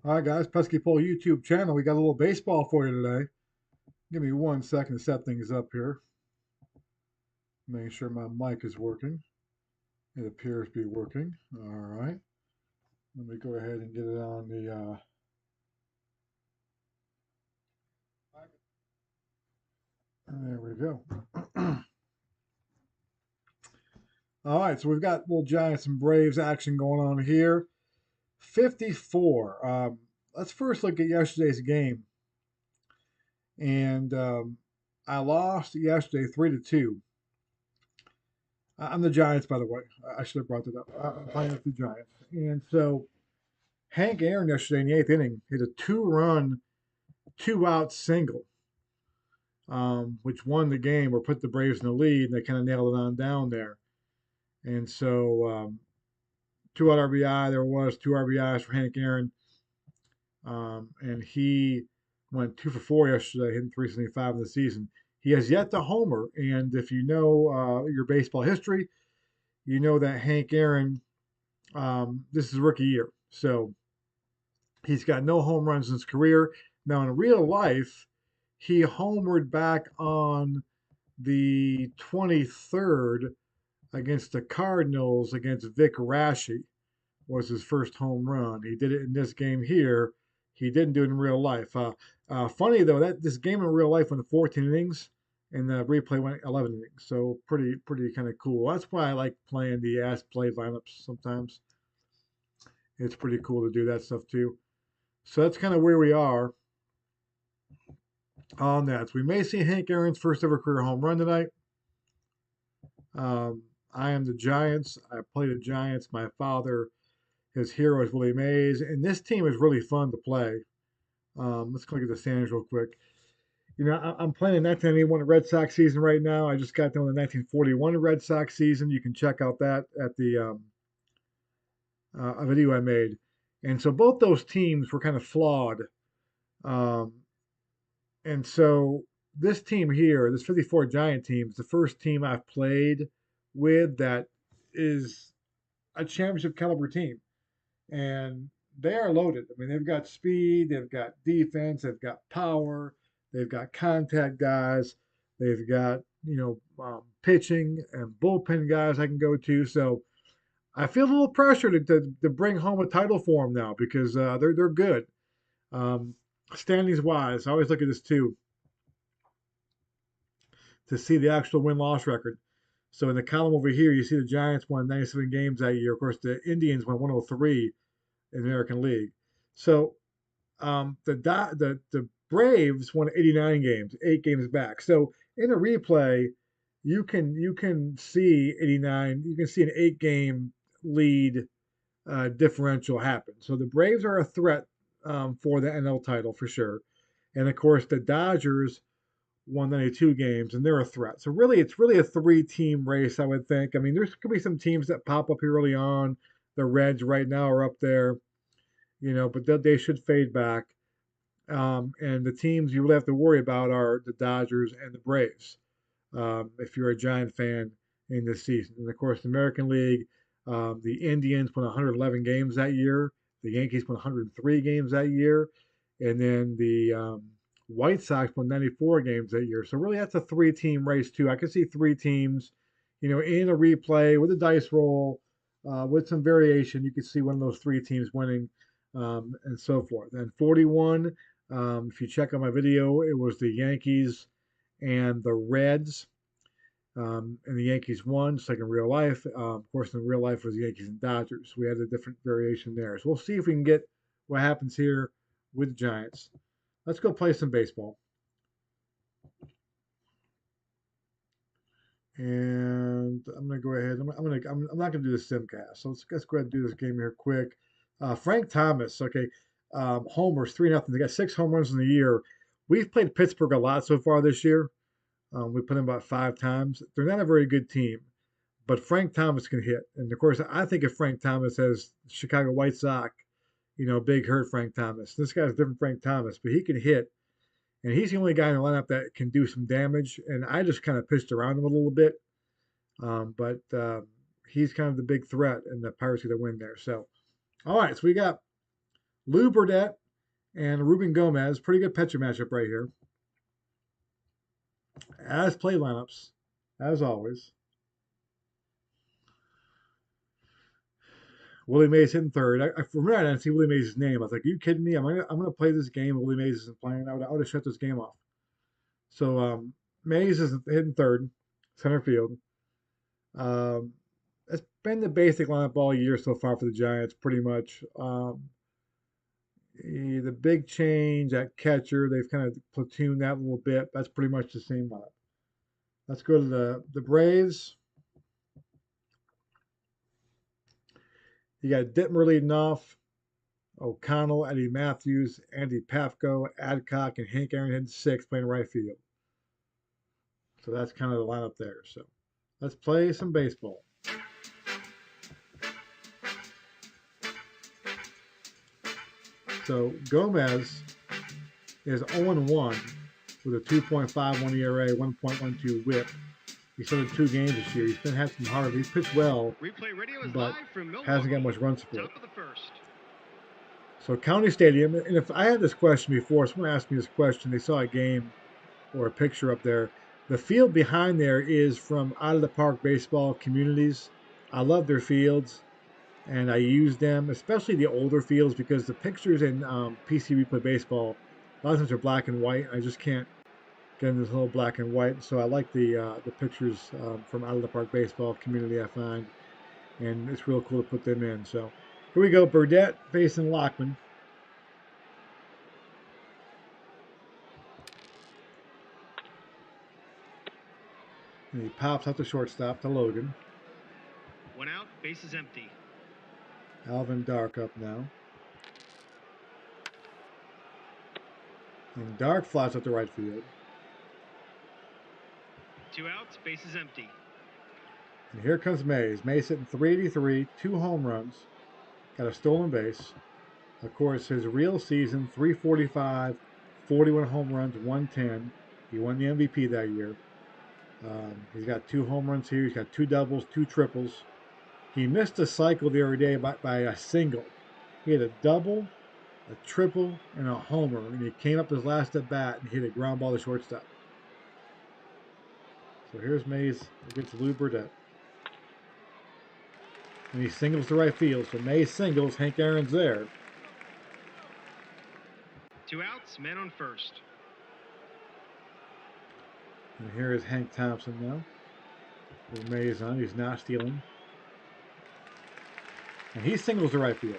All right, guys, Pesky Pole YouTube channel. We got a little baseball for you today. Give me 1 second to set things up here. Make sure my mic is working. It appears to be working. All right. Let me go ahead and get it on the. There we go. All right, so we've got little Giants and Braves action going on here. 54. Let's first look at yesterday's game. And I lost yesterday 3-2. I'm the Giants, by the way. I should have brought that up. I'm playing with the Giants. And so Hank Aaron yesterday in the eighth inning hit a two-run, two-out single, which won the game or put the Braves in the lead, and they kind of nailed it on down there. And so two-out RBI, there was two RBIs for Hank Aaron, and he went 2 for 4 yesterday, hitting 375 in the season. He has yet to homer, and if you know your baseball history, you know that Hank Aaron, this is rookie year. So he's got no home runs in his career. Now, in real life, he homered back on the 23rd against the Cardinals against Vic Raschi was his first home run. He did it in this game here. He didn't do it in real life. Funny though, that this game in real life went 14 innings, and the replay went 11 innings. So pretty kind of cool. That's why I like playing the ass play lineups sometimes. It's pretty cool to do that stuff too. So that's kind of where we are on that. So we may see Hank Aaron's first ever career home run tonight. I am the Giants. I play the Giants. My father, his hero is Willie Mays, and this team is really fun to play. Let's look at the standings real quick. You know, I'm playing the 1991 Red Sox season right now. I just got done with the 1941 Red Sox season. You can check out that at the a video I made. And so both those teams were kind of flawed. Um, and so this team here, this 54 Giant team, is the first team I've played with that is a championship caliber team. And they are loaded. I mean, they've got speed, they've got defense, they've got power, they've got contact guys, they've got pitching and bullpen guys I can go to. So I feel a little pressure to bring home a title for them now because they're good. Um, Standings wise, I always look at this too to see the actual win loss record. So in the column over here, you see the Giants won 97 games that year. Of course, the Indians won 103 in the American League. So the Braves won 89 games, 8 games back. So in a replay, you can see 89. You can see an 8 game lead differential happen. So the Braves are a threat for the NL title for sure. And of course, the Dodgers won 92 games, and they're a threat. So really, it's really a three-team race, I would think. I mean, there's could be some teams that pop up here early on. The Reds right now are up there, but they should fade back. And the teams you really have to worry about are the Dodgers and the Braves. If you're a Giant fan in this season, and of course, the American League, the Indians won 111 games that year. The Yankees won 103 games that year, and then the White Sox won 94 games that year. So really, that's a three-team race too. I can see three teams, in a replay with a dice roll, with some variation. You could see one of those three teams winning, and so forth. And 41, if you check out my video, it was the Yankees and the Reds. And the Yankees won, just like in real life. Of course, in real life it was the Yankees and Dodgers. We had a different variation there. So we'll see if we can get what happens here with the Giants. Let's go play some baseball. And I'm gonna go ahead. I'm not gonna do the simcast. So let's go ahead and do this game here quick. Frank Thomas. Okay, homers 3-0. They got 6 home runs in the year. We've played Pittsburgh a lot so far this year. We put them about 5 times. They're not a very good team, but Frank Thomas can hit. And of course, I think of Frank Thomas as Chicago White Sox, big hurt Frank Thomas. This guy's a different Frank Thomas, but he can hit. And he's the only guy in the lineup that can do some damage. And I just kind of pitched around him a little bit. But he's kind of the big threat, and the Pirates get a win there. So, all right, so we got Lou Burdett and Ruben Gomez. Pretty good pitcher matchup right here. As play lineups, as always. Willie Mays hitting third. For me, I didn't see Willie Mays' name. I was like, "Are you kidding me? I'm gonna play this game. Willie Mays isn't playing. I would have shut this game off." So Mays is hitting third, center field. Um, it's been the basic lineup all year so far for the Giants, pretty much. The big change at catcher, they've kind of platooned that a little bit. That's pretty much the same lineup. Let's go to the Braves. You got Dittmer leading off. O'Connell, Eddie Matthews, Andy Pafko, Adcock, and Hank Aaron hitting six, playing right field. So that's kind of the lineup there. So let's play some baseball. So Gomez is 0-1 with a 2.51 ERA, 1.12 WHIP. He started 2 games this year. He's been had some hard. He's pitched well, but hasn't got much run support. So County Stadium, and if I had this question before, someone asked me this question, they saw a game or a picture up there. The field behind there is from Out of the Park Baseball Communities. I love their fields, and I use them, especially the older fields, because the pictures in PC Replay Baseball, a lot of times are black and white. I just can't get in this little black and white. So I like the pictures from Out of the Park Baseball Community, I find, and it's real cool to put them in. So here we go, Burdett facing Lockman. And he pops out the shortstop to Logan. 1 out, base is empty. Alvin Dark up now. And Dark flies up the right field. 2 outs, base is empty. And here comes Mays. Mays hitting 383, 2 home runs, got a stolen base. Of course, his real season, 345, 41 home runs, 110. He won the MVP that year. He's got 2 home runs here. He's got 2 doubles, 2 triples. He missed a cycle the other day by a single. He had a double, a triple, and a homer, and he came up his last at bat and hit a ground ball to shortstop. So here's Mays against Lou Burdett. And he singles to right field. So Mays singles, Hank Aaron's there. 2 outs, man on first. And here is Hank Thompson now. With Mays on, he's not stealing. And he singles to right field.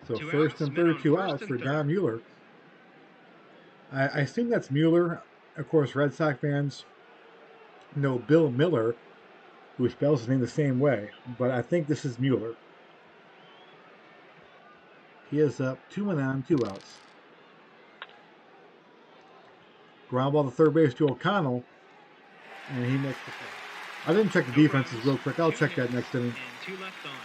So first and third, 2 outs for Don Mueller. I assume that's Mueller. Of course, Red Sox fans know Bill Miller, who spells his name the same way, but I think this is Mueller. He is up 2 on, 2 outs. Ground ball to third base to O'Connell, and he makes the play. I didn't check the defenses real quick. I'll check that next inning.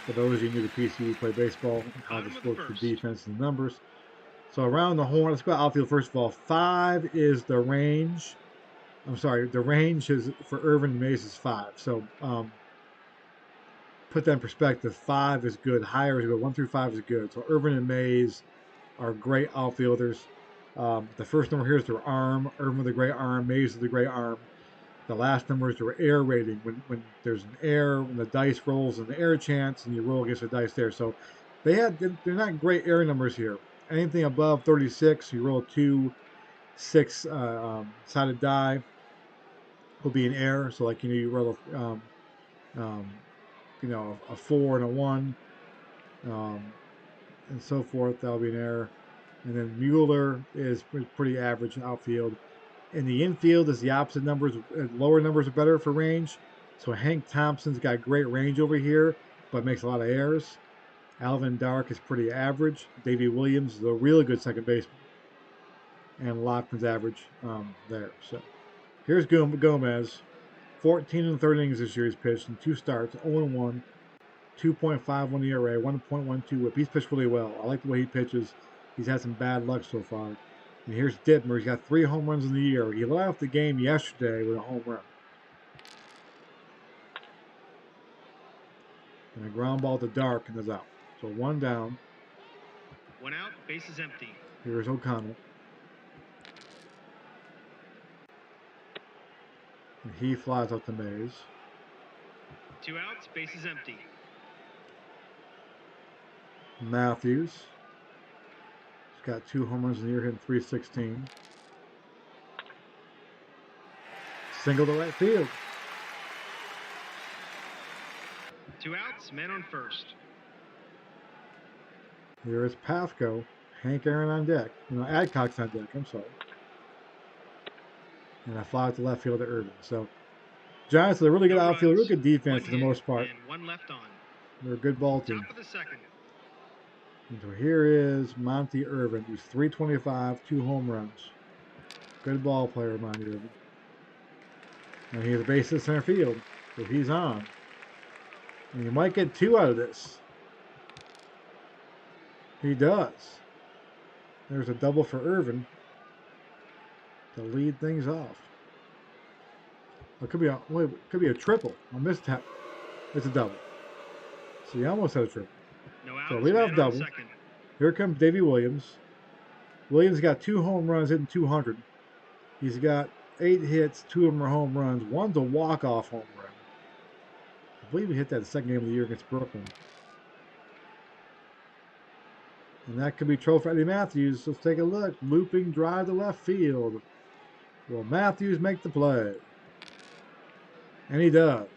For those of you new to PC, play baseball, how this works for defense and numbers. So around the horn, let's go outfield first of all. 5 is the range. I'm sorry, the range is for Irvin and Mays is 5. So put that in perspective. 5 is good. Higher is good. 1 through 5 is good. So Irvin and Mays are great outfielders. The first number here is their arm. Irvin with a great arm. Mays with a great arm. The last number is their air rating. When there's an air, when the dice rolls an air chance, and you roll against the dice there. So they're not great air numbers here. Anything above 36, you roll 2 6-sided die will be an air. So like you roll a 4 and a 1, and so forth. That'll be an error. And then Mueller is pretty average outfield. In the infield is the opposite numbers. Lower numbers are better for range. So Hank Thompson's got great range over here, but makes a lot of errors. Alvin Dark is pretty average. Davey Williams is a really good second baseman. And Lockman's average there. So here's Gomez. 14 and 3 innings this year he's pitched in 2 starts, 0-1, 2.51 ERA, 1.12 WHIP. He's pitched really well. I like the way he pitches. He's had some bad luck so far. And here's Dittmer. He's got 3 home runs in the year. He led off the game yesterday with a home run. And a ground ball to Dark and is out. So one down. 1 out, bases empty. Here's O'Connell. And he flies out to Mays. 2 outs, bases empty. Matthews. He's got 2 home runs in the year, hitting .316. Single to right field. 2 outs, men on first. Here is Pafko. Hank Aaron on deck. Adcock's on deck. I'm sorry. And I fly out to left field to Irvin. So Giants are a really good No outfield, runs, really good defense 1 for the hit, most part. and 1 left on. They're a good ball team. Top of the second. And so here is Monty Irvin, who's .325, 2 home runs. Good ball player, Monty Irvin. And he has a base in center field, so he's on. And you might get 2 out of this. He does. There's a double for Irvin to lead things off. It could be a triple. A mistap. It's a double. So you almost had a triple. No So outs, leadoff man on double. second. Here comes Davey Williams. Williams got 2 home runs, hitting .200. He's got 8 hits, 2 of them are home runs. One's a walk-off home run. I believe he hit that second game of the year against Brooklyn. And that could be trophy Eddie Matthews. Let's take a look. Looping drive to left field. Will Matthews make the play? And he does.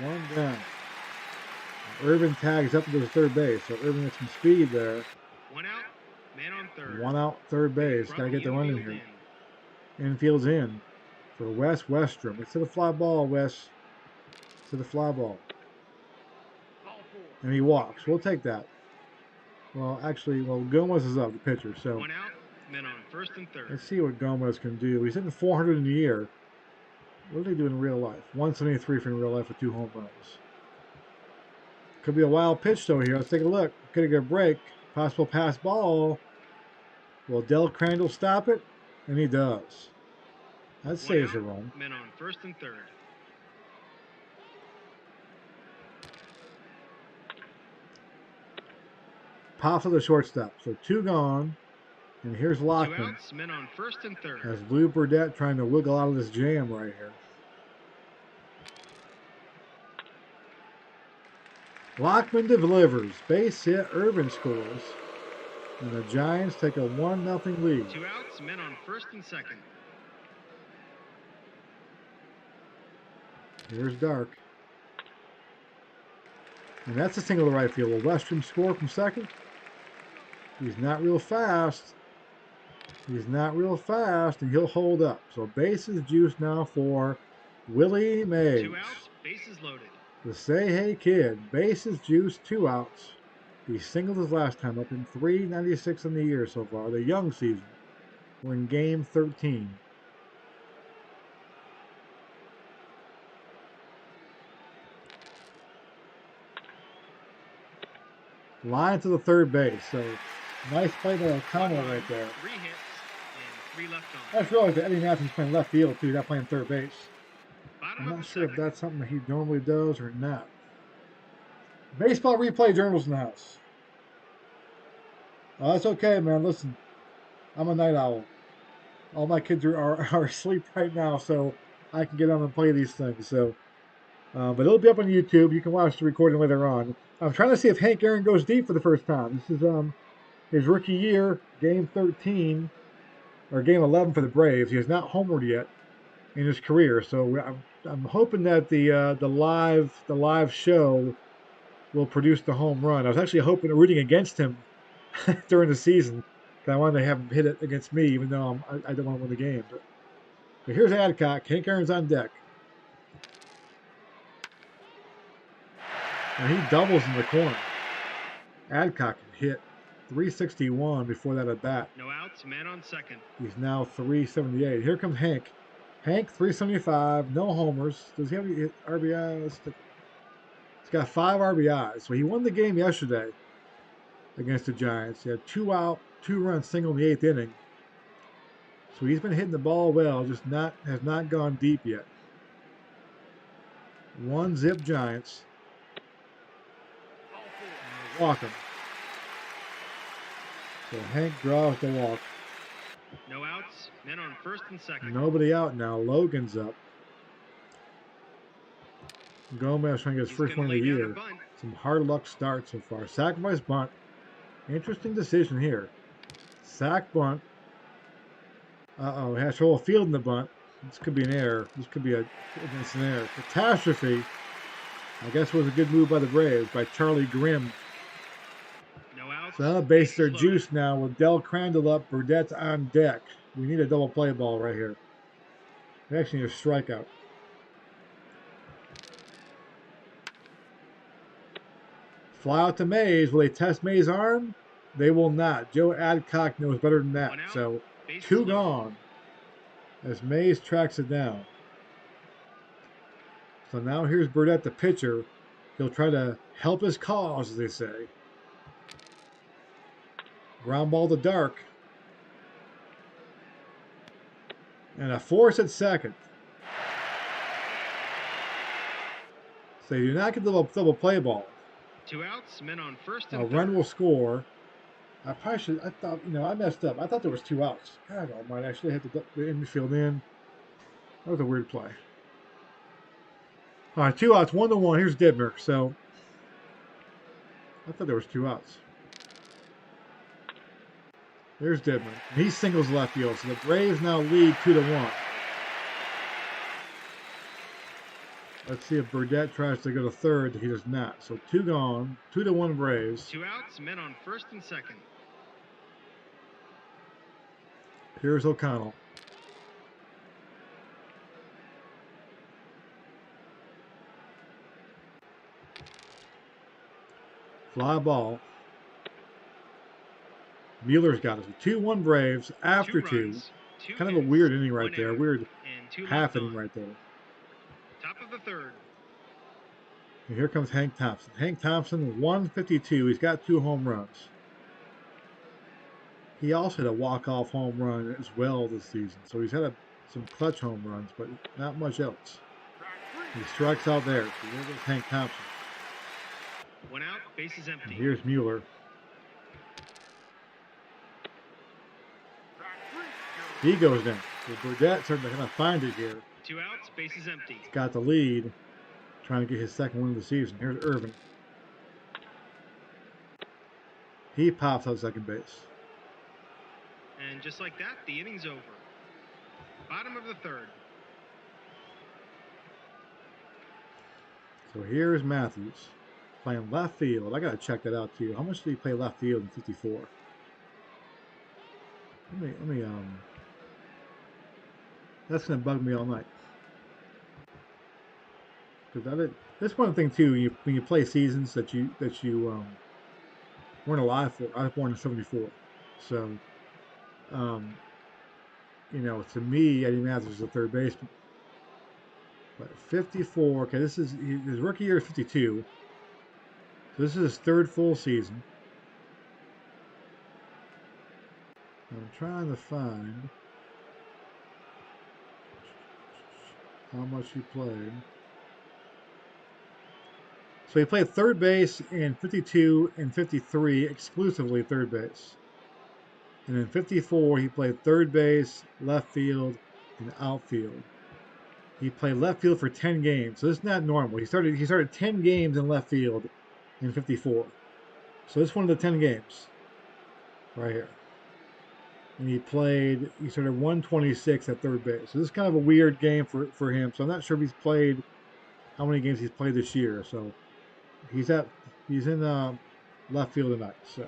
1 down. Irvin tags up into the third base, so Irvin gets some speed there. 1 out, man on third. 1 out, third base. Got to get the run in here. Infield's in for Wes Westrom. It's to the fly ball, Wes. To the fly ball. And he walks. We'll take that. Well, actually, Gomez is up, the pitcher. So 1 out, men on first and third. let's see what Gomez can do. He's hitting .400 in the year. What did he do in real life? 173 for in real life with 2 home runs. Could be a wild pitch though here. Let's take a look. Could he get a break? Possible pass ball. Will Del Crandall stop it? And he does. That saves a run. Men on first and third. Pop for the shortstop. So 2 gone. And here's 2 Lockman. outs, men on first and third. As Lou Burdette trying to wiggle out of this jam right here. Lockman delivers. Base hit. Irvin scores. And the Giants take a 1-0 lead. 2 outs, men on first and second. Here's Dark. And that's a single to right field. Will Westrom score from second? He's not real fast. He's not real fast, and he'll hold up. So bases juiced now for Willie Mays. 2 outs, bases loaded. The Say Hey Kid. Bases juiced, 2 outs. He singled his last time up in .396 in the year so far, the young season. We're in game 13. Line to the third base. So nice play by O'Connell right there. 3 hits and 3 left on. I just realized that Eddie Matthews playing left field too, not playing third base. Bottom I'm of not the sure if second. that's something that he normally does or not. Baseball replay journals in the house. Oh, that's okay, man. Listen, I'm a night owl. All my kids are asleep right now, so I can get on and play these things. So, but it'll be up on YouTube. You can watch the recording later on. I'm trying to see if Hank Aaron goes deep for the first time. This is his rookie year, game 13 or game 11 for the Braves. He has not homered yet in his career, so I'm hoping that the live show will produce the home run. I was actually rooting against him during the season because I wanted to have him hit it against me, even though I don't want to win the game. But here's Adcock. Hank Aaron's on deck. And he doubles in the corner. Adcock hit .361 before that at bat. No outs, man on second. He's now .378. Here comes Hank. Hank, .375, no homers. Does he have any RBIs? He's got 5 RBIs. So he won the game yesterday against the Giants. He had 2 out, 2-run single in the 8th inning. So he's been hitting the ball well, just has not gone deep yet. 1-0 Giants. walk him. So Hank draws the walk. No outs. Men on first and second. Nobody out now. Logan's up. Gomez trying to get his He's first gonna one of the lay down a year. bunt. Some hard luck start so far. Sacrifice bunt. Interesting decision here. Sack bunt. Uh-oh, he has trouble fielding the bunt. This could be an error. This could be it's an error. Catastrophe. I guess it was a good move by the Braves, by Charlie Grimm. No outs. So now the bases are loaded. juiced now with Del Crandall up. Burdett's on deck. We need a double play ball right here. We actually need a strikeout. Fly out to Mays. Will they test Mays' arm? They will not. Joe Adcock knows better than that. One out. So Bases two loaded. gone as Mays tracks it down. So now here's Burdett, the pitcher. He'll try to help his cause, as they say. Ground ball to Dark. And a force at second. So they do not get the double play ball. 2 outs. Men on first A and run third. will score. I probably should. I thought, I messed up. I thought there was 2 outs. God almighty, I should have hit the infield in. That was a weird play. All right, 2 outs, 1-1. Here's Dibner. So I thought there was 2 outs. There's Dibner. He singles left field. So the Braves now lead 2-1. Let's see if Burdett tries to go to third. He does not. So 2 gone. 2-1 Braves. 2 outs. Men on first and second. Here's O'Connell. Fly ball. Mueller's got us. 2-1 Braves after 2 2. runs. 2 Kind of a hits, weird inning right 1 there. error, Weird and 2 half left inning on. right there. Top of the third. And here comes Hank Thompson. Hank Thompson, 152. He's got 2 home runs. He also had a walk-off home run as well this season. So he's had some clutch home runs, but not much else. He strikes out there. So there goes Hank Thompson. 1 out. Bases And empty. here's Mueller. He goes down. So Burdett starting to kind of find it here. 2 outs. Bases empty. He's got the lead. Trying to get his second win of the season. Here's Irvin. He pops out second base. And just like that, the inning's over. Bottom of the third. So here's Matthews playing left field. I gotta check that out too. How much did he play left field in '54? Let me That's gonna bug me all night. Because that's one thing too. When you play seasons that you weren't alive for. I was born in '74, so um, to me, Eddie Matthews is a third baseman. But 54. Okay, his rookie year is 52. So this is his third full season. I'm trying to find how much he played. So he played third base in 52 and 53, exclusively third base. And in 54, he played third base, left field, and outfield. He played left field for 10 games. So this is not normal. He started 10 games in left field in 54. So this is one of the 10 games right here. And he started 126 at third base. So this is kind of a weird game for him. So I'm not sure if how many games he's played this year. So he's in left field tonight. So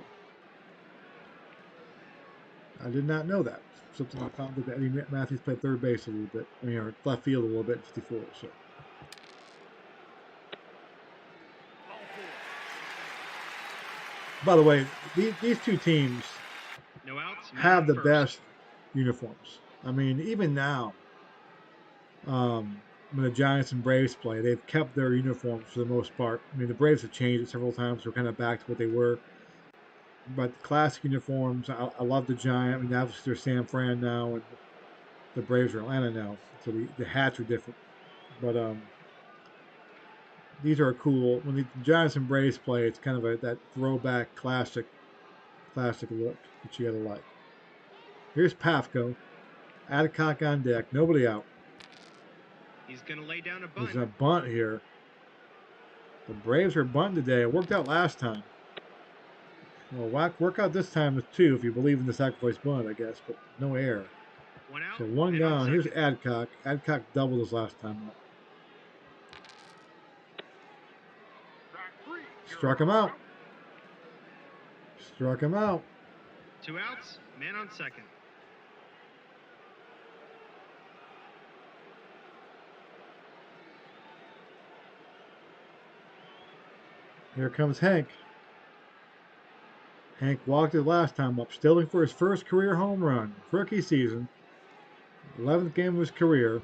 I did not know that. Something I found that Eddie Matthews played third base a little bit. Or left field a little bit in '54. So by the way, these two teams No outs. Men have on the first. best uniforms. I mean, even now, when the Giants and Braves play, they've kept their uniforms for the most part. I mean, the Braves have changed it several times. They're kind of back to what they were. But the classic uniforms, I love the Giant. I mean, obviously they're San Fran now, and the Braves are Atlanta now, so the hats are different. But these are cool. When the Giants and Braves play, it's kind of that throwback classic look that you gotta like. Here's Pafko. Adcock on deck. Nobody out. He's going to lay down a There's bunt. a bunt here. The Braves are bunting today. It worked out last time. Well, work out this time too if you believe in the sacrifice bunt, I guess, but no air. One out, So one man on down. Here's second. Adcock. Adcock doubled his last time up. Struck him out. Struck him out. 2 outs, man on second. Here comes Hank. Hank walked it last time up, still looking for his first career home run. Rookie season. 11th game of his career.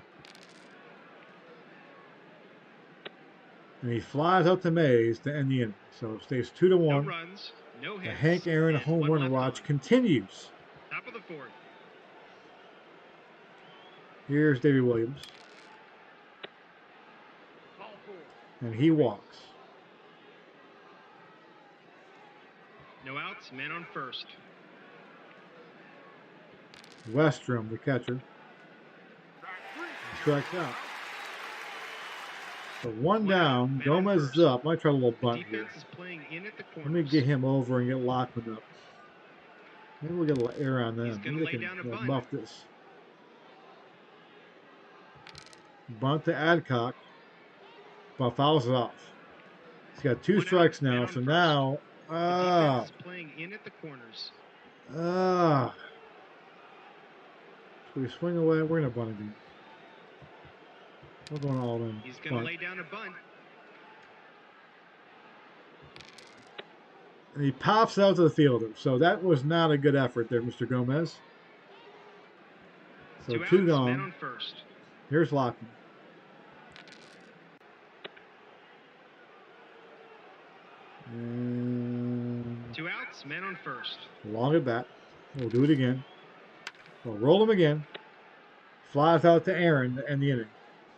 And he flies out to Mays to end the inning. So it stays 2 to No 1. runs, no The hits, Hank Aaron and home one run left watch on. continues. Top of the fourth. Here's Davey Williams. And he walks. No outs, man on first. Westrom, the catcher, strikes out. So one down. Man on Gomez is first. up. Might try a little The bunt here. defense is playing in at the Let corners. me get him over and get Lockman up. Maybe we'll get a little air on He's them. going Maybe to they lay can down a bunt. muff this. Bunt to Adcock. But fouls it off. He's got 2 1 out, strikes man now. on So first. now, The defense is playing in at the corners. So we swing away. We're gonna bunt again. We're going all in. He's going to Bunt. lay down a bunt. And he pops out to the fielder. So that was not a good effort there, Mr. Gomez. So 2 2 outs, man gone. on first. Here's Lockman. And 2 outs, man on first. long at bat. We'll do it again. We'll roll him again. Flies out to Aaron to end the inning.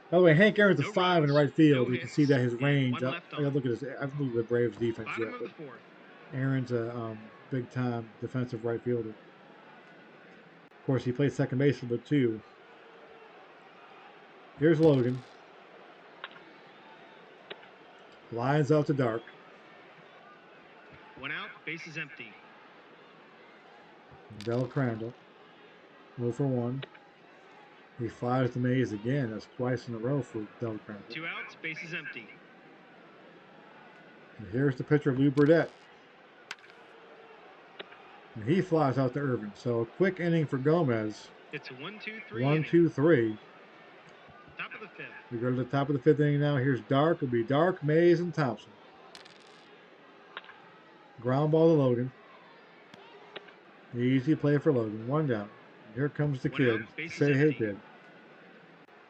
By the way, Hank Aaron's a No 5 in runs, right field. no You can hits, see that his and range. one I left gotta on. look at his. I haven't looked at the Braves defense yet, Bottom of but the fourth. Aaron's a big time defensive right fielder. Of course, he plays second base a bit too. Here's Logan. Lines out to Dark. 1 out, base is empty. Del Crandall. 0 for 1. He flies the maze again. That's twice in a row for Del Crandall. 2 outs, base is empty. And here's the pitcher, Lou Burdette. And he flies out to Irvin. So a quick inning for Gomez. It's a 1-2-3 1, inning. 2, 3. Top of the fifth. We go to the top of the 5th inning now. Here's Dark. It'll be Dark, Mays, and Thompson. Ground ball to Logan. Easy play for Logan. 1 down. And here comes the 1 kid. out, base is Say hey empty. kid.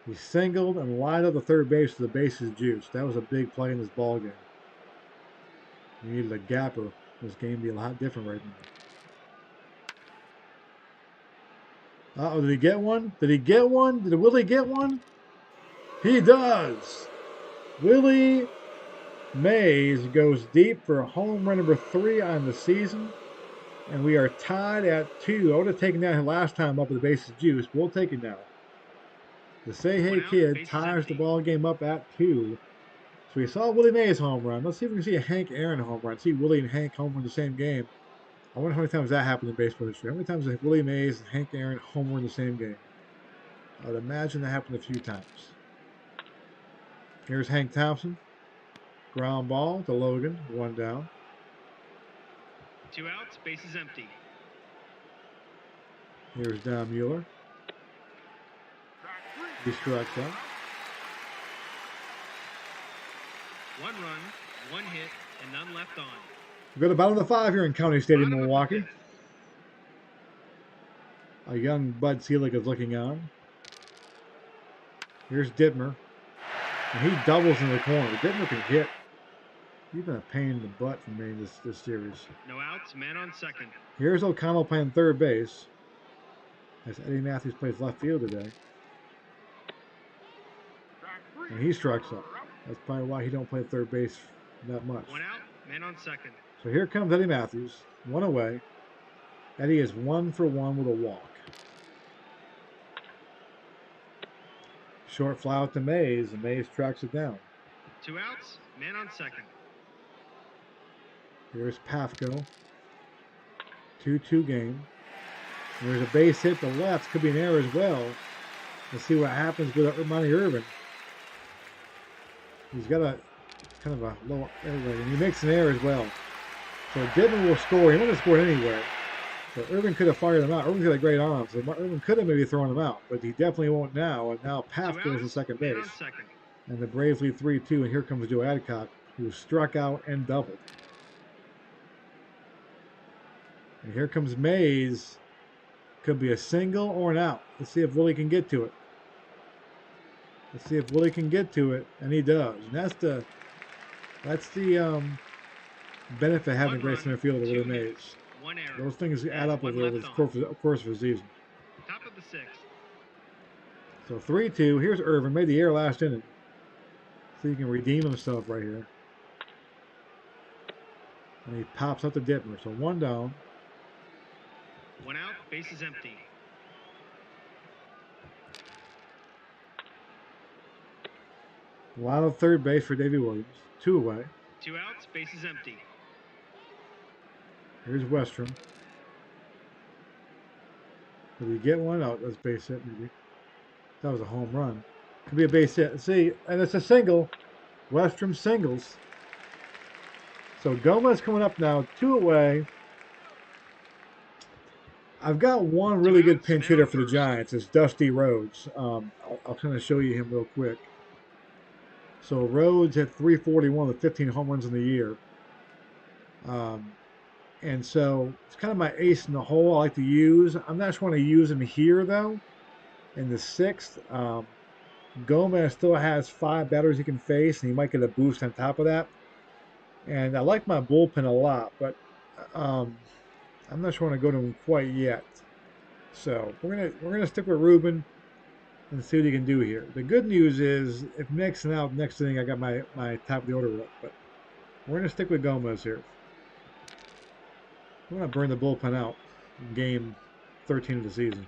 He singled and lined up the third base with the bases juiced. That was a big play in this ball game. We needed a gapper. This game would be a lot different right now. Uh-oh, did he get one? Did he get one? Did Willie get one? He does. Willie Mays goes deep for home run number 3 on the season. And we are tied at 2. I would have taken that last time up with the bases juiced. We'll take it now. The Say Hey 1 out, Kid base is ties the empty. ball game up at 2. So we saw Willie Mays home run. Let's see if we can see a Hank Aaron home run. See Willie and Hank home run the same game. I wonder how many times that happened in baseball history. How many times have Willie Mays and Hank Aaron home run the same game? I would imagine that happened a few times. Here's Hank Thompson. Ground ball to Logan. 1 down. 2 outs, base is empty. Here's Don Mueller. He strikes out. 1 run, 1 hit, and none left on. We go to the bottom of the 5 here in County Stadium, Bottom of the Milwaukee. fifth. A young Bud Selig is looking on. Here's Dittmer. And he doubles in the corner. Dittmer can hit. He's been a pain in the butt for me in this series. No outs, man on second. Here's O'Connell playing third base. As Eddie Matthews plays left field today. And he strikes out. That's probably why he don't play third base that much. 1 out, man on second. So here comes Eddie Matthews, 1 away. Eddie is 1 for 1 with a walk. Short fly out to Mays, and Mays tracks it down. 2 outs, man on second. Here's Pafko. 2-2 game. There's a base hit to left. Could be an error as well. Let's see what happens with Ronnie Irvin. He's got a kind of a low error rate, and he makes an error as well. So Dittman will score. He wouldn't have scored anyway. So Irvin could have fired him out. Irvin's got a great arm, so Irvin could have maybe thrown him out, but he definitely won't now. And now Paf goes to second base. And the Braves lead 3-2, and here comes Joe Adcock, who struck out and doubled. And here comes Mays. Could be a single or an out. Let's see if Willie can get to it. Let's see if Willie can get to it, and he does. And that's the benefit of having a great center fielder with Mays. Those things add up over the course of the season. Top of the 6th. So 3-2. Here's Irvin. Made the error last inning. So he can redeem himself right here. And he pops up the Dittmer. So 1 down. 1 out, base is empty. Wild third base for Davey Williams. 2 away. 2 outs, base is empty. Here's Westrom. Did he get one? Oh, that's base hit maybe. That was a home run. Could be a base hit. See, and it's a single. Westrom singles. So Gomez coming up now, 2 away. I've got one really good pinch hitter for the Giants. It's Dusty Rhodes. I'll kind of show you him real quick. So Rhodes had 341 with 15 home runs in the year. And so it's kind of my ace in the hole I like to use. I'm not sure to use him here, though, in the 6th. Gomez still has 5 batters he can face, and he might get a boost on top of that. And I like my bullpen a lot, but I'm not sure I want to go to him quite yet. So we're gonna stick with Ruben and see what he can do here. The good news is if Nick's out next inning, I got my top of the order up. But we're gonna stick with Gomez here. I'm going to burn the bullpen out in game 13 of the season.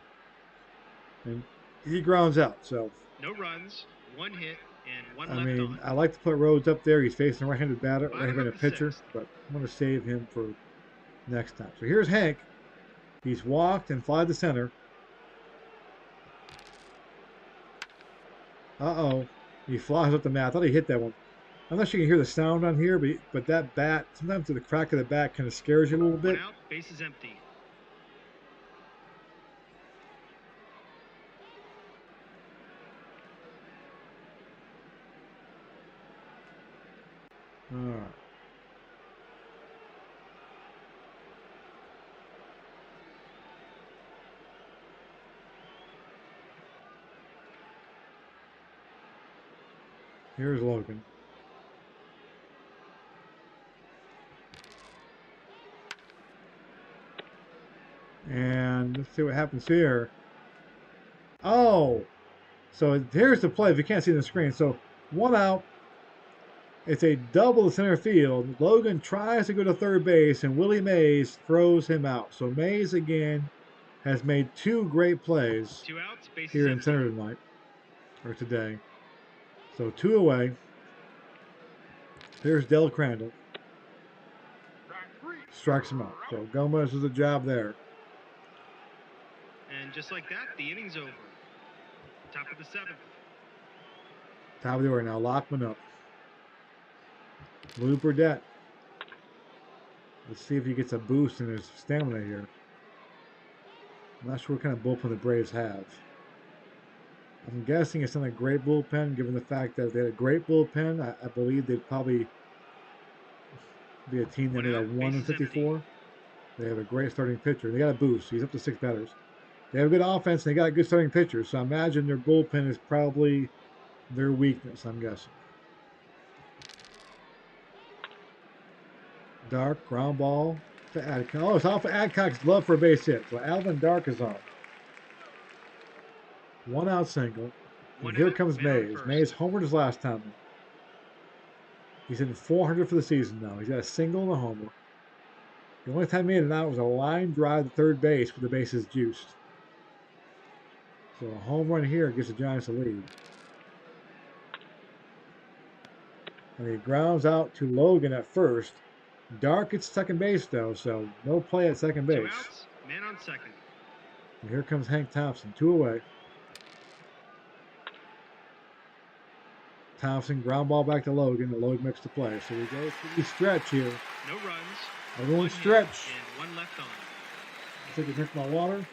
And he grounds out, so. No runs, 1 hit, and 1 left on. I like to put Rhodes up there. He's facing a right-handed batter, right-handed pitcher, but I'm going to save him for next time. So here's Hank. He's walked and flied to center. Uh-oh. He flies up the mat. I thought he hit that one. I'm not sure you can hear the sound on here, but that bat, sometimes the crack of the bat kind of scares you a little bit. 1 out, base is empty. All right. Here's Logan. And let's see what happens here. Oh, so here's the play. If you can't see the screen, so 1 out. It's a double to center field. Logan tries to go to third base, and Willie Mays throws him out. So Mays again has made 2 great plays 2 outs, base here is in center tonight or today. So 2 away. Here's Del Crandall. Strikes him out. So Gomez does a job there. And just like that, the inning's over. Top of the 7th. Top of the order now. Lockman up. Lou Burdette. Let's see if he gets a boost in his stamina here. I'm not sure what kind of bullpen the Braves have. I'm guessing it's not a great bullpen, given the fact that if they had a great bullpen, I believe they'd probably be a team that made a 1-54. They have a great starting pitcher. They got a boost. He's up to 6 batters. They have a good offense, and they got a good starting pitcher. So I imagine their bullpen is probably their weakness, I'm guessing. Dark, ground ball to Adcock. Oh, it's off of Adcock's glove for a base hit. So Alvin Dark is on. 1 out single. And here comes Mays. Mays homered his last time. He's hitting 400 for the season now. He's got a single and a homer. The only time he made it out was a line drive to third base with the bases juiced. So a home run here gives the Giants a lead. And he grounds out to Logan at first. Dark at second base though, so no play at second Two base. outs, man on second. And here comes Hank Thompson, 2 away. Thompson ground ball back to Logan, and Logan makes the play. So we go to the stretch here. No runs. Everyone One stretch. hit, and one left on. Take a drink of my water.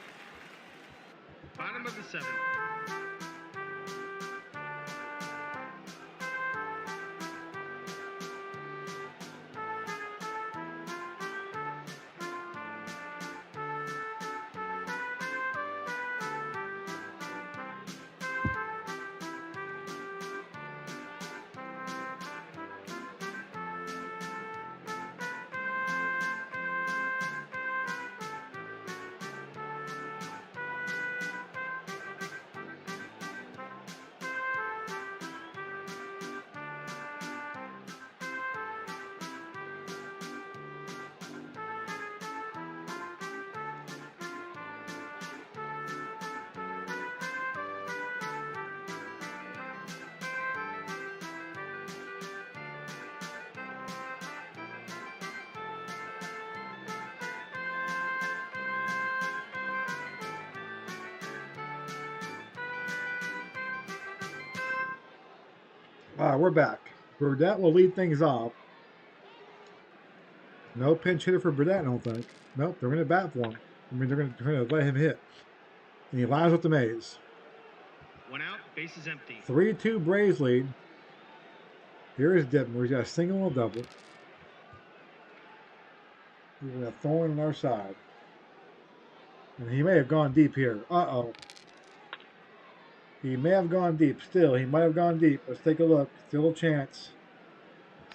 Bottom of the seventh. All right, we're back. Burdett will lead things off. No pinch hitter for Burdett, I don't think. Nope, they're going to bat for him. I mean, they're going to let him hit. And he lines with the Mays. One out, bases empty. 3-2 Braves lead. Here is Dittmer. He's got a single and a double. He's got a thorn on our side. And he may have gone deep here. Uh-oh. He may have gone deep. Still, he might have gone deep. Let's take a look. Still a chance.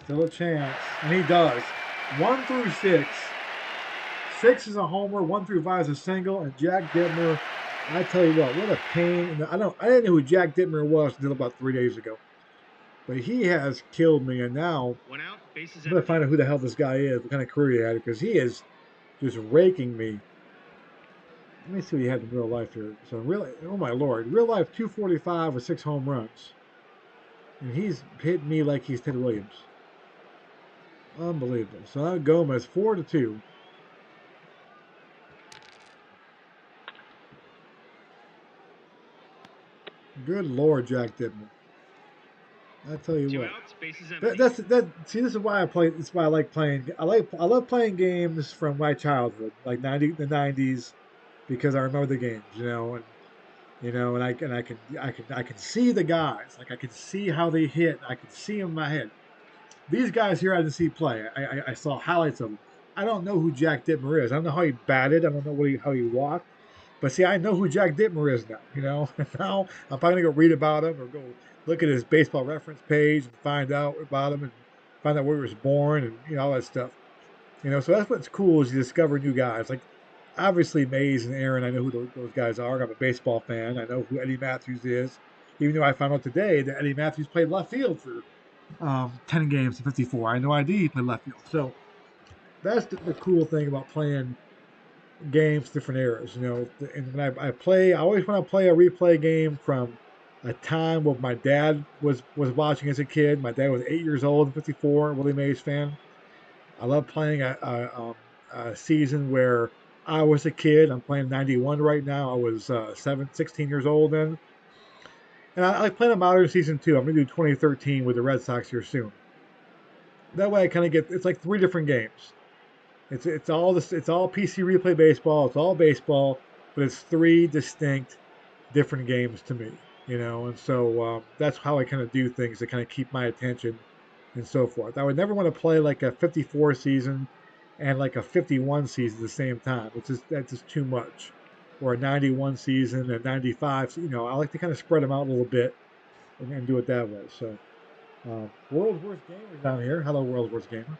Still a chance. And he does. 1 through 6. 6 is a homer. 1 through 5 is a single. And Jack Dittmer, I tell you what a pain. I didn't know who Jack Dittmer was until about 3 days ago. But he has killed me. And now, One out, bases I'm going to empty. find out who the hell this guy is, what kind of career he had, because he is just raking me. Let me see what he had in real life here. So really, oh my lord, real life 245 with 6 home runs, and he's hit me like he's Ted Williams. Unbelievable. So now Gomez 4-2. Good lord, Jack Dittmer. I tell you Two what. outs, bases empty. See, this is why I play. This is why I like playing. I love playing games from my childhood, like the 90s, because I remember the games, and I can see the guys. Like I can see how they hit. I can see them in my head. These guys here I didn't see play. I saw highlights of them. I don't know who Jack Dittmer is. I don't know how he batted. I don't know how he walked. But see, I know who Jack Dittmer is now. Now I'm probably gonna go read about him or go look at his baseball reference page and find out about him and find out where he was born and all that stuff. So that's what's cool is you discover new guys. Like obviously Mays and Aaron, I know who those guys are. I'm a baseball fan. I know who Eddie Matthews is. Even though I found out today that Eddie Matthews played left field for 10 games to 54. I had no idea he played left field. So that's the cool thing about playing games, different eras. And when I play, I always want to play a replay game from a time where my dad was watching as a kid. My dad was 8 years old in 54, Willie Mays fan. I love playing a season where I was a kid. I'm playing 91 right now. I was 16 years old then. And I like playing a modern season too. I'm going to do 2013 with the Red Sox here soon. That way I kind of it's like 3 different games. It's all PC replay baseball. It's all baseball, but it's 3 distinct different games to me. And so that's how I kind of do things to kind of keep my attention and so forth. I would never want to play like a 54 season and like a 51 season at the same time. That's just too much. Or a 91 season and 95. I like to kind of spread them out a little bit and do it that way. So, World's Worst Gamer down here. Hello, World's Worst Gamer.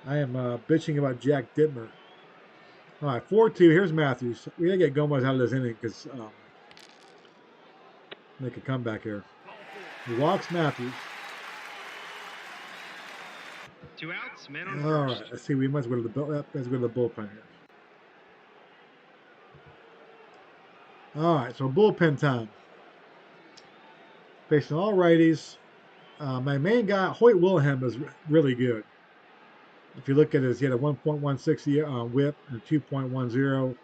I am bitching about Jack Dittmer. All right, 4-2. Here's Matthews. We gotta get Gomez out of this inning because make a comeback here. He walks Matthews. 2 outs, men on All first. right, let's see. We must go to the let's go to the bullpen here. All right, so bullpen time. Facing all righties. My main guy, Hoyt Wilhelm, is really good. If you look at his, he had a 1.16 whip and a 2.10.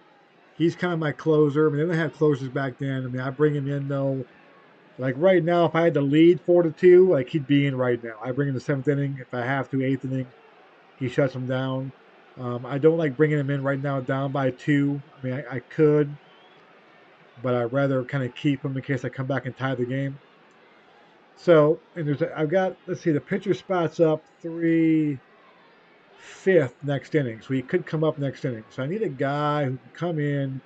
He's kind of my closer. I mean, they didn't have closers back then. I mean, I bring him in though. Like right now, if I had to lead 4-2, like he'd be in right now. I bring him the seventh inning. If I have to, eighth inning, he shuts him down. I don't like bringing him in right now down by two. I mean, I could, but I'd rather kind of keep him in case I come back and tie the game. So, and I've got, let's see, the pitcher spot's up 3/5 next inning. So he could come up next inning. So I need a guy who can come in.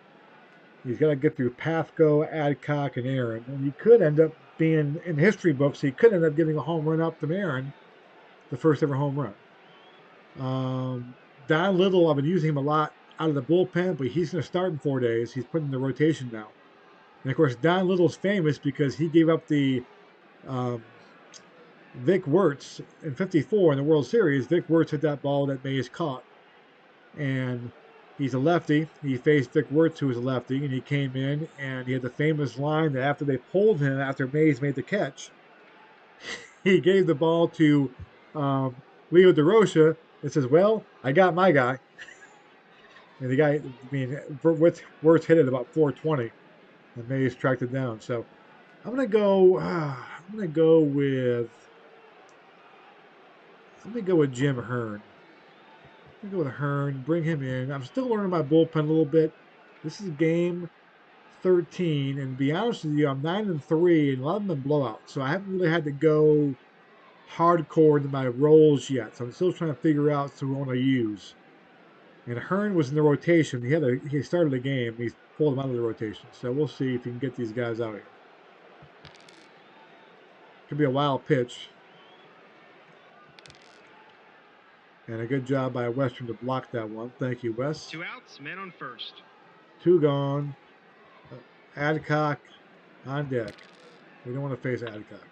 He's got to get through Pafko, Adcock, and Aaron. And he could end up being in history books. He could end up giving a home run up to Aaron, the first ever home run. Um, Don Little, I've been using him a lot out of the bullpen, but he's going to start in 4 days. He's put in the rotation now. And of course, Don Little's famous because he gave up the um, Vic Wertz in '54 in the World Series. Vic Wertz hit that ball that Mays caught, and he's a lefty. He faced Vic Wertz, who was a lefty, and he came in and he had the famous line that after they pulled him after Mays made the catch, he gave the ball to Leo DeRocha and says, "Well, I got my guy." And the guy, I mean, Wertz hit it about 420, and Mays tracked it down. So I'm gonna go. I'm gonna go with. I'm gonna go with Jim Hearn. I'm gonna go with Hearn. Bring him in. I'm still learning my bullpen a little bit. This is game 13, and to be honest with you, I'm 9-3, and a lot of them have been blowouts. So I haven't really had to go hardcore into my roles yet. So I'm still trying to figure out who I want to use. And Hearn was in the rotation. He started the game. He's pulled him out of the rotation. So we'll see if he can get these guys out here. Could be a wild pitch. And a good job by Western to block that one. Thank you, Wes. 2 outs, men on first. Two gone. Adcock on deck. We don't want to face Adcock.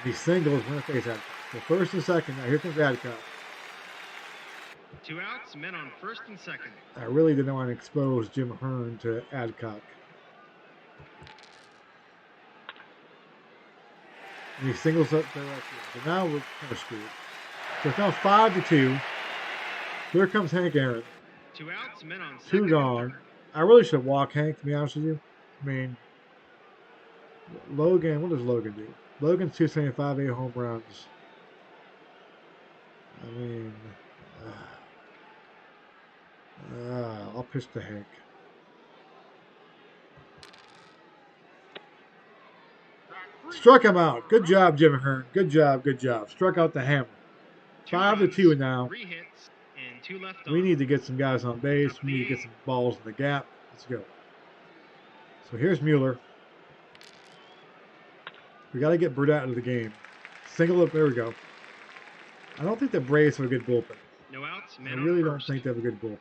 These singles, we're going to face Adcock. So first and second. Now here comes Adcock. 2 outs, men on first and second. I really didn't want to expose Jim Hearn to Adcock. And he singles up there. So now we're kind of screwed. So it's now 5-2. Here comes Hank Aaron. 2 outs, men on second. Two gone. I really should walk Hank, to be honest with you. I mean, Logan, what does Logan do? Logan's 275, 8 home runs. I mean, I'll pitch to Hank. Struck him out. Good job, Jim Hearn. Good job, good job. Struck out the hammer. 5-2 now. 3 hits and 2 left on. We need to get some guys on base. We need to get some balls in the gap. Let's go. So here's Mueller. We got to get Burdett out of the game. Single up. There we go. I don't think the Braves have a good bullpen. No outs, I men really on don't first. think they have a good bullpen.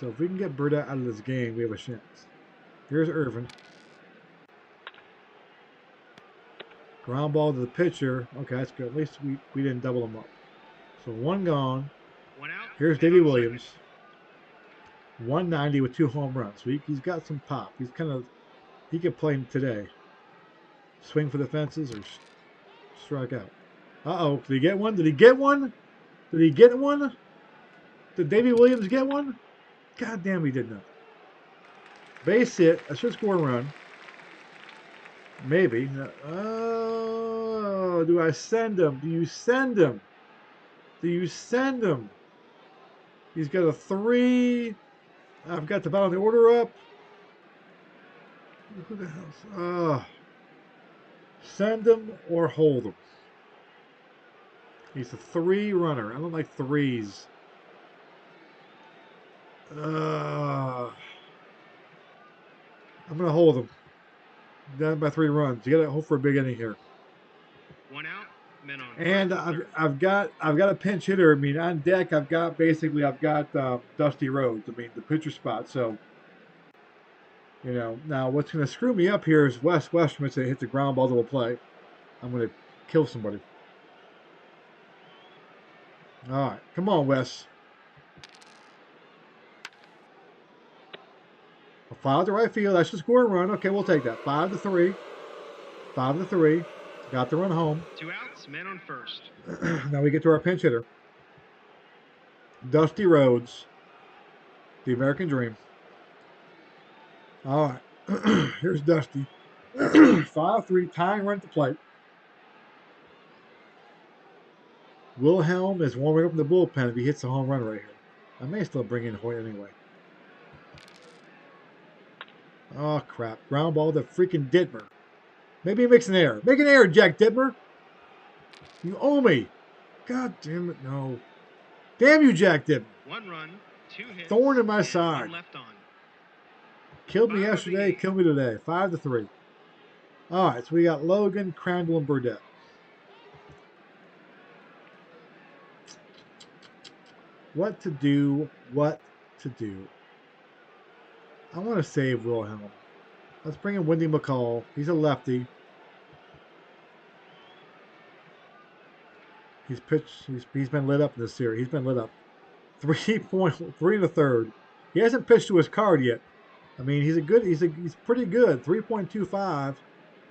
So if we can get Burdett out of this game, we have a chance. Here's Irvin. Ground ball to the pitcher. Okay, that's good. At least we didn't double him up. So one gone. 1 out. Here's Davey Williams. 190 with 2 home runs. So he's got some pop. He can play today. Swing for the fences or strike out. Uh-oh. Did he get one? Did he get one? Did he get one? Did Davey Williams get one? God damn, he did not. Base hit. I should score a run. Maybe. Oh, do I send him? Do you send him? Do you send him? He's got a 3. I've got the bottom of the order up. Who the hell's... send him or hold him. He's a 3 runner. I don't like 3s. I'm going to hold him. Down by 3 runs. You got to hope for a big inning here. 1 out, men on. And I've got a pinch hitter. I mean, on deck, I've got Dusty Rhodes. I mean, the pitcher spot. So, you know, now what's going to screw me up here is Wes Westerman hits a ground ball to a play. I'm going to kill somebody. All right, come on, Wes. A 5 to right field. That's the scoring run. Okay, we'll take that. 5-3. 5-3. Got the run home. 2 outs, men on first. Now we get to our pinch hitter. Dusty Rhodes, the American Dream. All right, here's Dusty. 5-3, tying run at the plate. Wilhelm is warming up in the bullpen if he hits a home run right here. I may still bring in Hoyt anyway. Oh, crap. Ground ball to freaking Dittmer. Maybe he makes an error. Make an error, Jack Dittmer. You owe me. God damn it, no. Damn you, Jack Dittmer. 1 run, 2 hits. Thorn in my and side. 1 left on. Killed me Bottom of the yesterday, 8th. killed me today. 5-3. All right, so we got Logan, Crandall, and Burdett. What to do, what to do. I want to save Wilhelm. Let's bring in Wendy McCall. He's a lefty. He's pitched. He's been lit up in this series. He's been lit up. 3.3 and a third. He hasn't pitched to his card yet. I mean, he's pretty good. 3.25,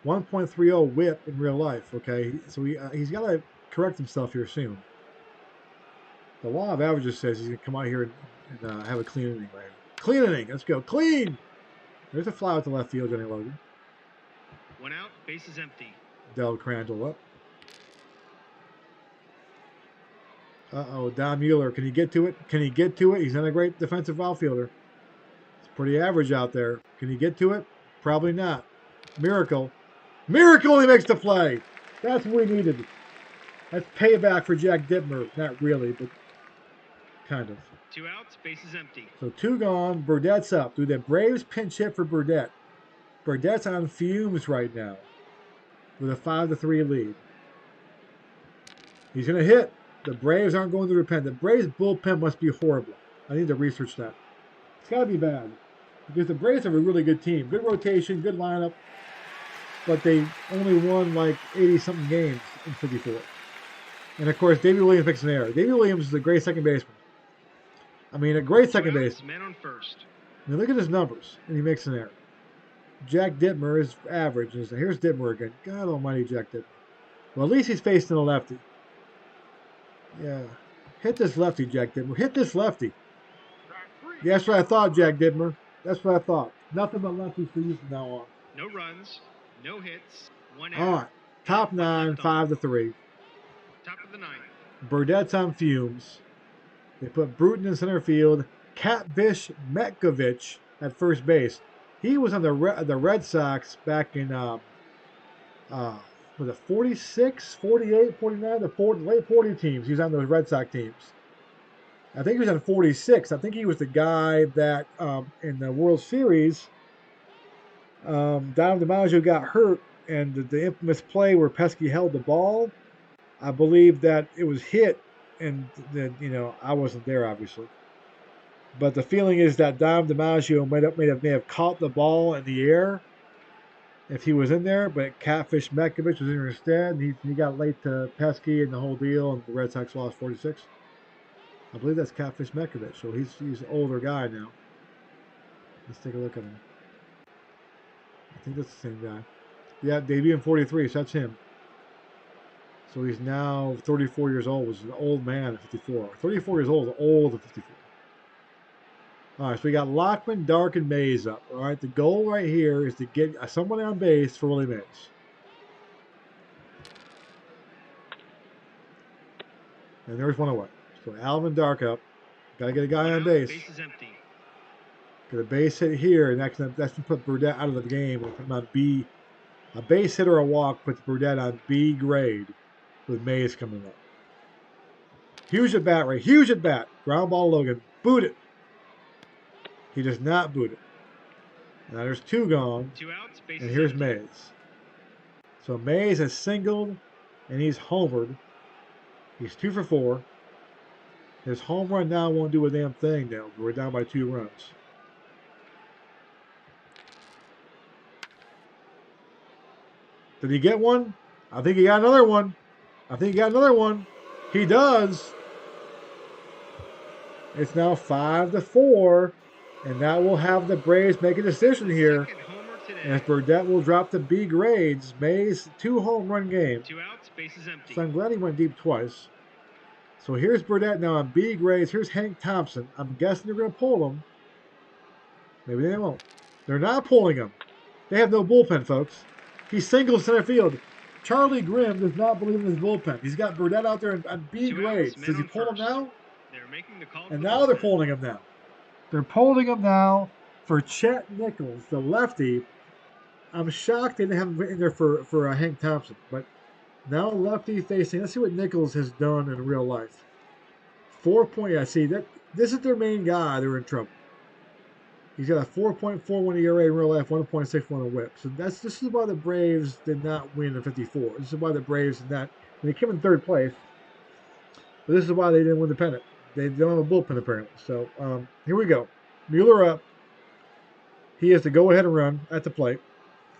1.30 WHIP in real life. Okay, so he's got to correct himself here soon. The law of averages says he's gonna come out here and have a clean inning right here. Clean inning. Let's go. Clean. There's a fly out to left field, Johnny Logan. 1 out, bases empty. Del Crandall up. Uh-oh, Don Mueller. Can he get to it? Can he get to it? He's not a great defensive outfielder. It's pretty average out there. Can he get to it? Probably not. Miracle. Miracle, he makes the play. That's what we needed. That's payback for Jack Dittmer. Not really, but kind of. 2 outs, bases empty. So 2 gone. Burdett's up. Do the Braves pinch hit for Burdett? Burdett's on fumes right now with a 5-3 lead. He's going to hit. The Braves aren't going to repent. The Braves bullpen must be horrible. I need to research that. It's got to be bad because the Braves have a really good team. Good rotation, good lineup, but they only won like 80-something games in 54. And, of course, Davey Williams makes an error. Davey Williams is a great second baseman. I mean, a great second baseman. Men on first. I mean, look at his numbers, and he makes an error. Jack Dittmer is average. Here's Dittmer again. God almighty, Jack Dittmer. Well, at least he's facing a lefty. Yeah. Hit this lefty, Jack Dittmer. Hit this lefty. Yeah, that's what I thought, Jack Dittmer. That's what I thought. Nothing but lefties for you from now on. No runs, no hits, 1 out. All right. Top 9, 5-3. Top of the 9th. Burdett's on fumes. They put Bruton in center field. Catfish Metkovich at first base. He was on the Red Sox back in, was it 46, 48, 49, the late 40 teams. He was on those Red Sox teams. I think he was on 46. I think he was the guy that in the World Series, Dom DiMaggio got hurt, and the infamous play where Pesky held the ball, I believe that it was hit, and I wasn't there obviously, but the feeling is that Dom DiMaggio may have caught the ball in the air if he was in there, but Catfish Metkovich was in there instead. And he got late to Pesky and the whole deal, and the Red Sox lost 46. I believe that's Catfish Metkovich, so he's an older guy now. Let's take a look at him. I think that's the same guy. Yeah, debut in 43, so that's him. So he's now 34 years old, which is an old man at 54. 34 years old is old at 54. All right, so we got Lockman, Dark, and Mays up. All right, the goal right here is to get someone on base for Willie Mays. And there's one away. So Alvin Dark up. Got to get a guy on base. Base is empty. Get a base hit here, and that's going to put Burdett out of the game. We'll put him on B. A base hit or a walk puts Burdett on B grade with Mays coming up. Huge at bat, right? Huge at bat. Ground ball, Logan. Boot it. He does not boot it. Now there's 2 gone. 2 outs, and here's Mays. So Mays has singled, and he's homered. He's 2 for 4. His home run now won't do a damn thing now. We're down by 2 runs. Did he get one? I think he got another one. He does. It's now 5-4, and that will have the Braves make a decision The here. second homer As today. Burdett will drop to B grades. Mays 2 home run game. 2 outs, bases empty. So I'm glad he went deep twice. So here's Burdett now on B grades. Here's Hank Thompson. I'm guessing they're going to pull him. Maybe they won't. They're not pulling him. They have no bullpen, folks. He singles center field. Charlie Grimm does not believe in his bullpen. He's got Burdett out there on B 2 outs, grades. men Does he on pull him first. now? They're making the call to And the now they're bullpen. pulling him now. They're pulling him now for Chet Nichols, the lefty. I'm shocked they didn't have him in there for Hank Thompson. But now lefty facing. Let's see what Nichols has done in real life. 4 point. Yeah, see that this is their main guy. They're in trouble. He's got a 4.41 ERA in real life, 1.61 a WHIP. So this is why the Braves did not win in '54. This is why the Braves did not. They came in third place, but this is why they didn't win the pennant. They don't have a bullpen apparently. So here we go. Mueller up. He has to go ahead and run at the plate.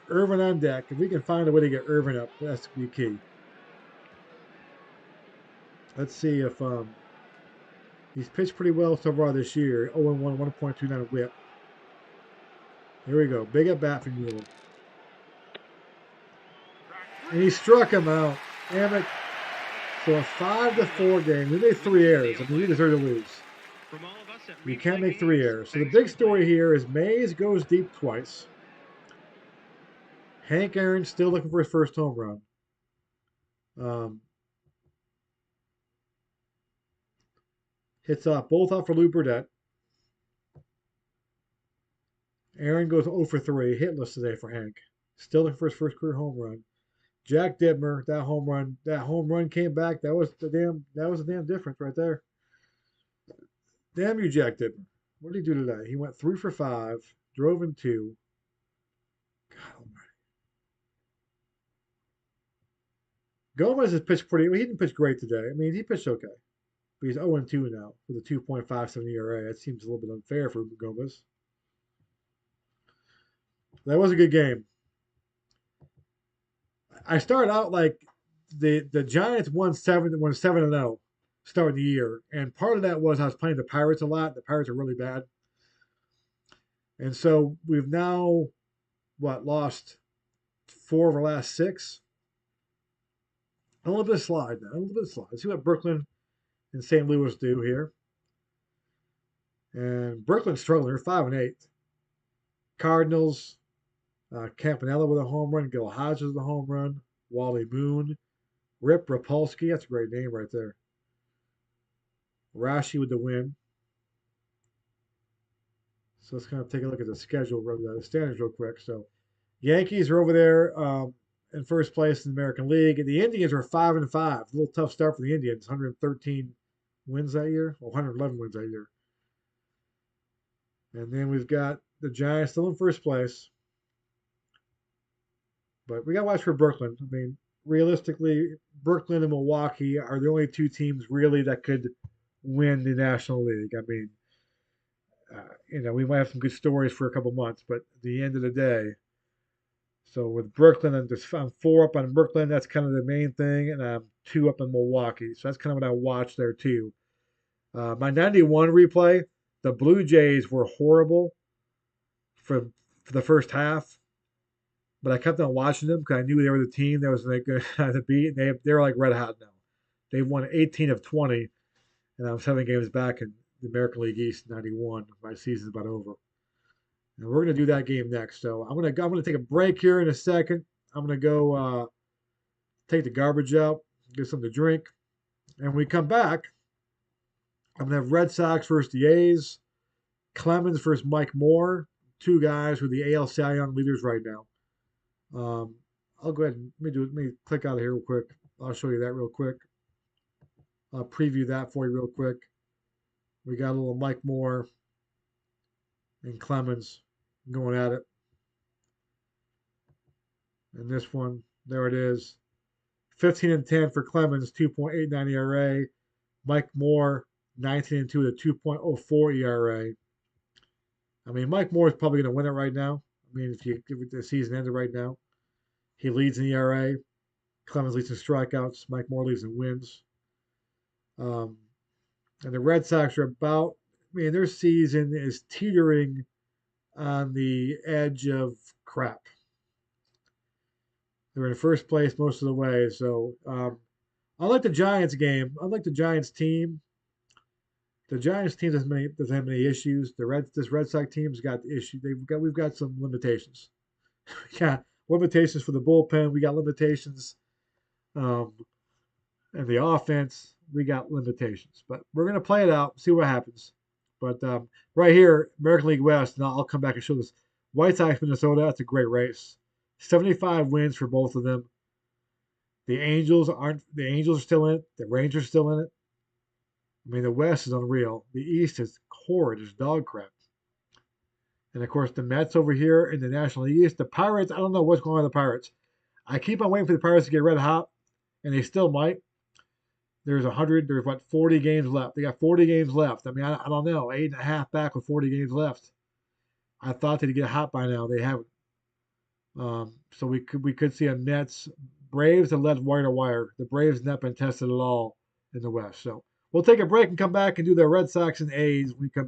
Irvin on deck. If we can find a way to get Irvin up, that's the key. Let's see if he's pitched pretty well so far this year. 0-1, 1.29 WHIP. Here we go. Big at bat for Mueller. And he struck him out. Damn it. So a 5-4 game. We made 3 errors. I mean, we deserve to lose. From all of us at You Replay can't make 3 errors. So the thanks big for story playing. here is Mays goes deep twice. Hank Aaron's still looking for his first home run. Um, hits off both off for Lou Burdett. Aaron goes 0 for 3, hitless today for Hank. Still looking for his first career home run. Jack Dittmer, that home run came back. That was the damn difference right there. Damn you, Jack Dittmer. What did he do today? He went 3 for 5, drove in 2. God almighty. Gomez has pitched pretty. Well, he didn't pitch great today. I mean, he pitched okay. But he's 0-2 now with a 2.57 ERA. That seems a little bit unfair for Gomez. That was a good game. I started out like the Giants won 7-0 starting the year, and part of that was I was playing the Pirates a lot. The Pirates are really bad, and so we've now lost 4 of our last 6. A little bit of slide now, a little bit of slide. Let's see what Brooklyn and St. Louis do here. And Brooklyn's struggling. They're 5-8. Cardinals, Campanella with a home run, Gil Hodges with a home run, Wally Moon, Rip Rapolsky. That's a great name right there. Rashi with the win. So let's kind of take a look at the schedule, the standings real quick. So Yankees are over there in first place in the American League. And the Indians are 5-5. A little tough start for the Indians. 113 wins that year, or 111 wins that year. And then we've got the Giants still in first place. But we got to watch for Brooklyn. I mean, realistically, Brooklyn and Milwaukee are the only 2 teams really that could win the National League. I mean, we might have some good stories for a couple months, but at the end of the day, so with Brooklyn, I'm 4 up on Brooklyn. That's kind of the main thing, and I'm 2 up on Milwaukee. So that's kind of what I watched there too. My '91 replay, the Blue Jays were horrible for the first half, but I kept on watching them because I knew they were the team that was going to beat. And they're like red hot now. They've won 18 of 20, and I'm 7 games back in the American League East '91. My season's about over. And we're going to do that game next. So I'm gonna take a break here in a second. I'm going to go take the garbage out, get something to drink, and when we come back, I'm going to have Red Sox versus the A's, Clemens versus Mike Moore, 2 guys who are the AL Cy Young leaders right now. I'll go ahead and let me click out of here real quick. I'll show you that real quick. I'll preview that for you real quick. We got a little Mike Moore and Clemens going at it. And this one, there it is. 15-10 for Clemens, 2.89 ERA. Mike Moore, 19-2 with a 2.04 ERA. I mean, Mike Moore is probably going to win it right now. I mean, if the season ended right now, he leads in ERA. Clemens leads in strikeouts. Mike Moore leads in wins. Um, And the Red Sox are about, I mean, their season is teetering on the edge of crap. They're in first place most of the way. So I like the Giants game. I like the Giants team. The Giants team doesn't have many issues. This Red Sox team's got issues. We've got some limitations. We got limitations for the bullpen. We got limitations um, and the offense. We got limitations, but we're gonna play it out, see what happens. But right here, American League West, and I'll come back and show this. White Sox, Minnesota. That's a great race. 75 wins for both of them. The Angels aren't. The Angels are still in it. The Rangers are still in it. I mean, the West is unreal. The East is horrid. It's dog crap. And of course, the Mets over here in the National East. The Pirates. I don't know what's going on with the Pirates. I keep on waiting for the Pirates to get red hot, and they still might. There's 100. There's what 40 games left. They got 40 games left. I mean, I don't know. 8.5 back with 40 games left. I thought they'd get hot by now. They haven't. So we could see a Mets Braves and led wire to wire. The Braves not been tested at all in the West. So we'll take a break and come back and do the Red Sox and A's when we come back.